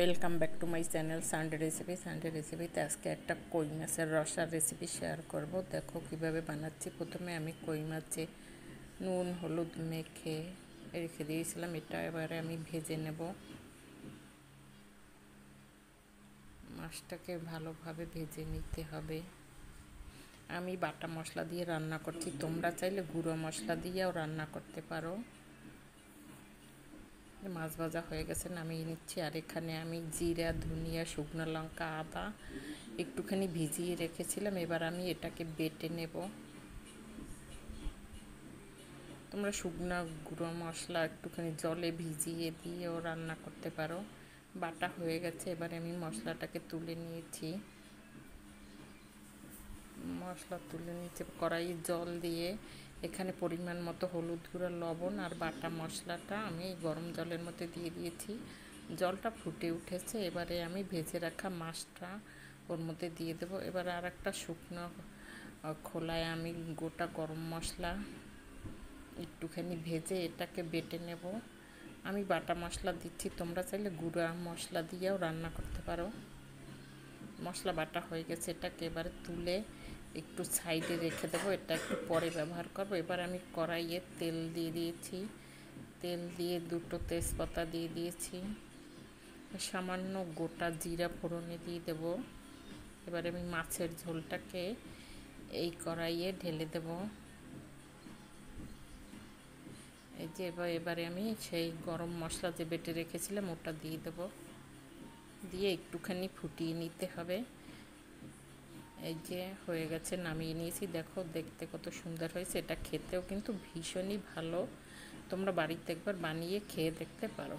Welcome back to my channel Sunday রেসিপিতে আজকে একটা কই মাছের রসার রেসিপি শেয়ার করব। দেখো কিভাবে বানাচ্ছি। প্রথমে আমি কই মাছে নুন হলুদ মেখে রেখে দিয়েছিলাম, এটা এবারে আমি ভেজে নেব। মাছটাকে ভালোভাবে ভেজে নিতে হবে। আমি বাটা মশলা দিয়ে রান্না করছি, তোমরা চাইলে গুঁড়ো মশলা দিয়েও রান্না করতে পারো। মাছ ভাজা হয়ে গেছে, নামিয়ে নিচ্ছি। আর এখানে আমি জিরা ধনিয়া শুকনো লঙ্কা আদা একটুখানি ভিজিয়ে রেখেছিলাম, এবার আমি এটাকে বেটে নেব। তোমরা শুকনো গুঁড়ো মশলা একটুখানি জলে ভিজিয়ে দিয়েও রান্না করতে পারো। বাটা হয়ে গেছে, এবারে আমি মশলাটাকে তুলে নিয়েছি। মশলা তুলে নিচে কড়াইয়ে জল দিয়ে এখানে পরিমাণ মতো হলুদ গুঁড়ো লবণ আর বাটা মশলাটা আমি গরম জলের মধ্যে দিয়ে দিয়েছি। জলটা ফুটে উঠেছে, এবারে আমি ভেজে রাখা মাছটা ওর মধ্যে দিয়ে দেবো। এবার আর একটা শুকনো খোলায় আমি গোটা গরম মশলা একটুখানি ভেজে এটাকে বেটে নেব। আমি বাটা মশলা দিচ্ছি, তোমরা চাইলে গুঁড়া মশলা দিয়েও রান্না করতে পারো। মশলা বাটা হয়ে গেছে, এটাকে এবারে তুলে একটু সাইডে রেখে দেবো, এটা একটু পরে ব্যবহার করব। এবার আমি কড়াইয়ে তেল দিয়ে দিয়েছি, তেল দিয়ে দুটো তেজপাতা দিয়ে দিয়েছি, সামান্য গোটা জিরা ফোড়নে দিয়ে দেব। এবারে আমি মাছের ঝোলটাকে এই কড়াইয়ে ঢেলে দেব। এই যে এবারে আমি সেই গরম মশলা যে বেটে রেখেছিলাম ওটা দিয়ে দেব, দিয়ে একটুখানি ফুটিয়ে নিতে হবে। এই যে হয়ে গেছে, নামিয়ে নিয়েছি। দেখো দেখতে কত সুন্দর হয়েছে, এটা খেতেও কিন্তু ভীষণই ভালো। তোমরা বাড়িতে একবার বানিয়ে খেয়ে দেখতে পারো।